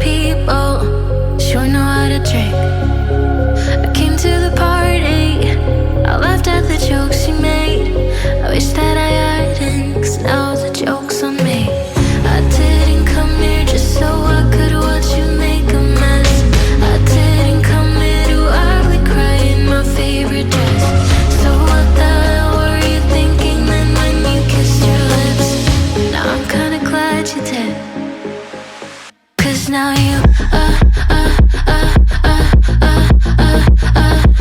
people sure know how to drink. I came to the party, I laughed at the jokes she made. I wish that I hadn't, 'cause now the joke's on me. I didn't come here just so I could watch you make a mess. I didn't come here to ugly cry in my favorite dress. So what the hell were you thinking then when you kissed your lips? Now I'm kinda glad you did, 'cause now you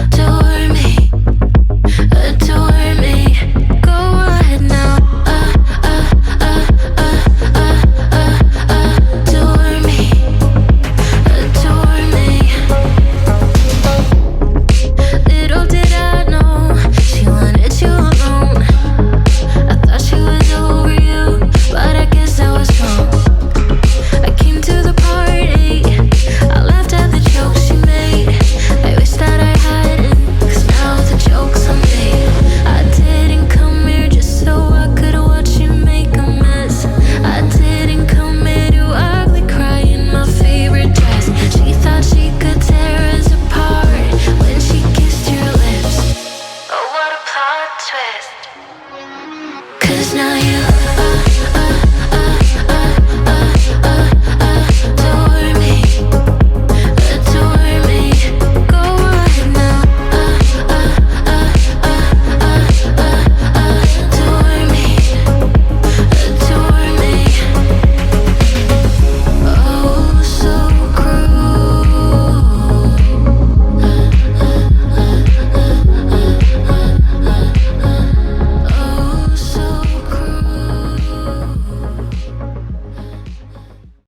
adore me, adore me. Go ahead now, adore me, adore me. Little did I know she wanted you alone. I thought she was over you, but I guess I was wrong. I came to the party, I laughed at the jokes she made. I wish that I hadn't, 'cause now the joke's on me. I didn't come here just so I could watch you make a mess. I didn't come here to ugly cry in my favorite dress. She thought she could tear us apart when she kissed your lips. Oh, what a plot twist.